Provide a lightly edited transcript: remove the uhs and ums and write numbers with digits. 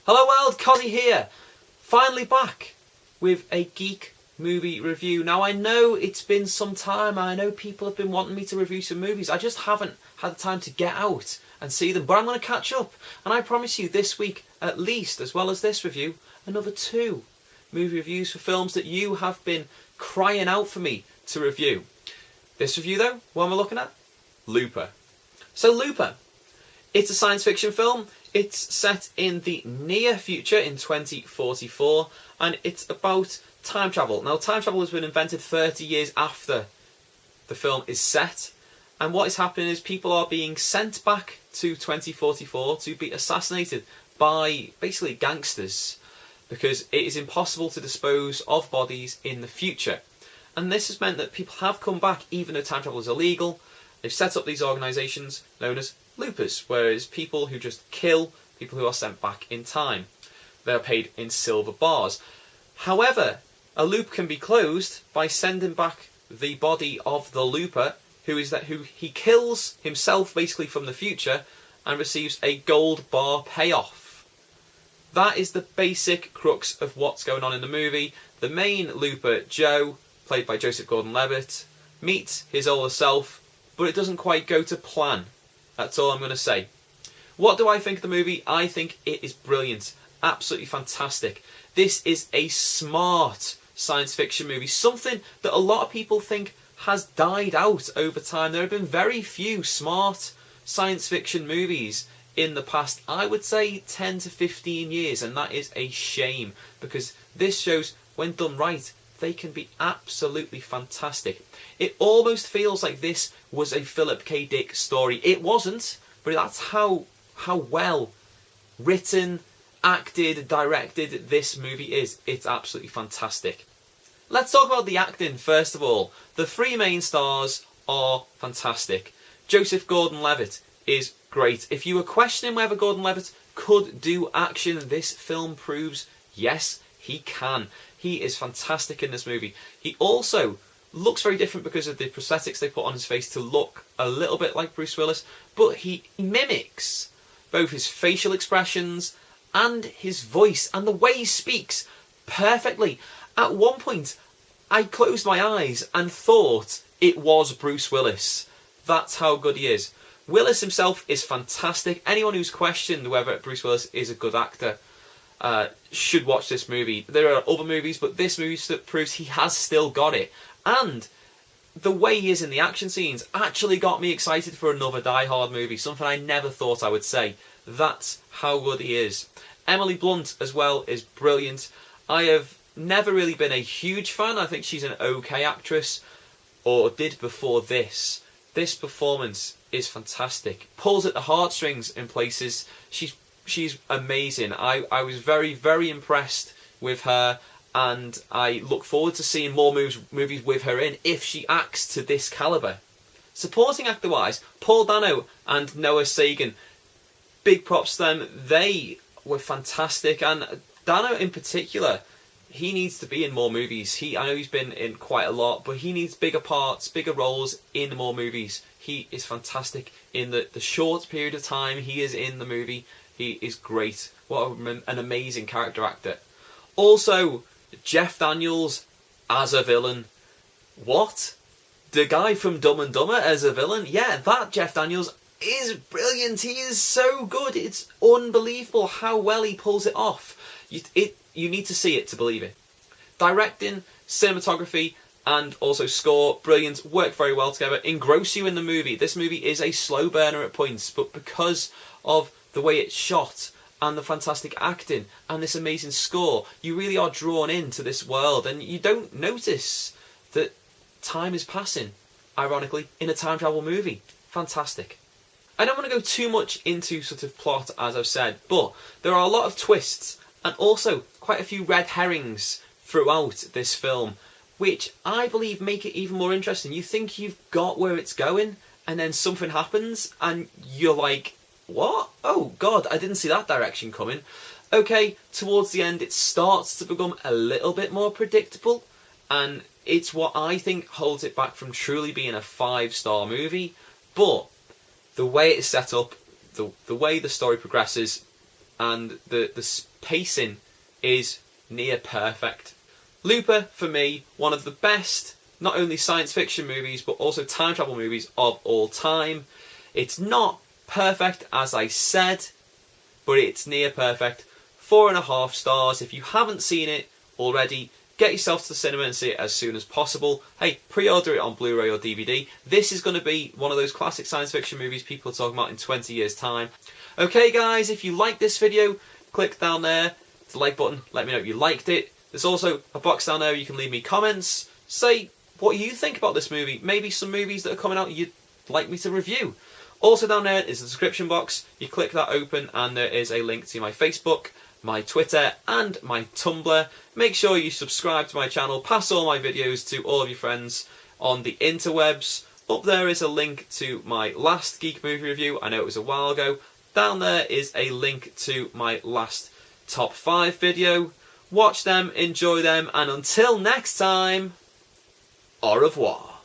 Hello world, Cossy here. Finally back with a Geek Movie review. Now I know it's been some time, I know people have been wanting me to review some movies. I just haven't had the time to get out and see them, but I'm going to catch up. And I promise you this week, at least, as well as this review, another 2 movie reviews for films that you have been crying out for me to review. This review though, what am I looking at? Looper. So Looper, it's a science fiction film. It's set in the near future in 2044 and it's about time travel. Now time travel has been invented 30 years after the film is set, and what is happening is people are being sent back to 2044 to be assassinated by basically gangsters because it is impossible to dispose of bodies in the future. And this has meant that people have come back even though time travel is illegal. They've set up these organisations known as loopers, whereas people who just kill people who are sent back in time. They are paid in silver bars. However, a loop can be closed by sending back the body of the looper, who he kills himself basically from the future and receives a gold bar payoff. That is the basic crux of what's going on in the movie. The main looper, Joe, played by Joseph Gordon-Levitt, meets his older self, but it doesn't quite go to plan. That's all I'm going to say. What do I think of the movie? I think it is brilliant. Absolutely fantastic. This is a smart science fiction movie. Something that a lot of people think has died out over time. There have been very few smart science fiction movies in the past, I would say 10 to 15 years. And that is a shame because this shows, when done right, they can be absolutely fantastic. It almost feels like this was a Philip K. Dick story. It wasn't, but that's how well written, acted, directed this movie is. It's absolutely fantastic. Let's talk about the acting first of all. The 3 main stars are fantastic. Joseph Gordon-Levitt is great. If you were questioning whether Gordon-Levitt could do action, this film proves yes, he can. He is fantastic in this movie. He also looks very different because of the prosthetics they put on his face to look a little bit like Bruce Willis, but he mimics both his facial expressions and his voice and the way he speaks perfectly. At one point, I closed my eyes and thought it was Bruce Willis. That's how good he is. Willis himself is fantastic. Anyone who's questioned whether Bruce Willis is a good actor should watch this movie. There are other movies, but this movie proves he has still got it. And the way he is in the action scenes actually got me excited for another Die Hard movie, something I never thought I would say. That's how good he is. Emily Blunt as well is brilliant. I have never really been a huge fan. I think she's an okay actress, or did before this. This performance is fantastic. Pulls at the heartstrings in places. She's amazing. I was very, very impressed with her, and I look forward to seeing more movies with her in if she acts to this calibre. Supporting actor wise, Paul Dano and Noah Sagan, big props to them. They were fantastic, and Dano in particular, he needs to be in more movies. I know he's been in quite a lot, but he needs bigger parts, bigger roles in more movies. He is fantastic in the short period of time he is in the movie. He is great. What an amazing character actor. Also, Jeff Daniels as a villain. What? The guy from Dumb and Dumber as a villain? Yeah, that Jeff Daniels is brilliant. He is so good. It's unbelievable how well he pulls it off. You need to see it to believe it. Directing, cinematography, and also score, brilliant. Work very well together. Engross you in the movie. This movie is a slow burner at points, but because of the way it's shot and the fantastic acting and this amazing score, you really are drawn into this world, and you don't notice that time is passing, ironically, in a time travel movie. Fantastic. I don't want to go too much into sort of plot, as I've said, but there are a lot of twists and also quite a few red herrings throughout this film, which I believe make it even more interesting. You think you've got where it's going, and then something happens and you're like, what? Oh god, I didn't see that direction coming. Okay, towards the end it starts to become a little bit more predictable, and it's what I think holds it back from truly being a 5-star movie. But the way it is set up, the way the story progresses, and the pacing is near perfect. Looper, for me, one of the best, not only science fiction movies, but also time travel movies of all time. It's not perfect, as I said, but it's near perfect. 4.5 stars. If you haven't seen it already, get yourself to the cinema and see it as soon as possible. Hey, pre-order it on Blu-ray or DVD. This is going to be one of those classic science fiction movies people are talking about in 20 years' time. Okay, guys, if you like this video, click down there to the like button. Let me know if you liked it. There's also a box down there where you can leave me comments. Say what you think about this movie. Maybe some movies that are coming out you'd like me to review. Also down there is the description box. You click that open and there is a link to my Facebook, my Twitter and my Tumblr. Make sure you subscribe to my channel. Pass all my videos to all of your friends on the interwebs. Up there is a link to my last Geek Movie review. I know it was a while ago. Down there is a link to my last top 5 video. Watch them, enjoy them, and until next time, au revoir.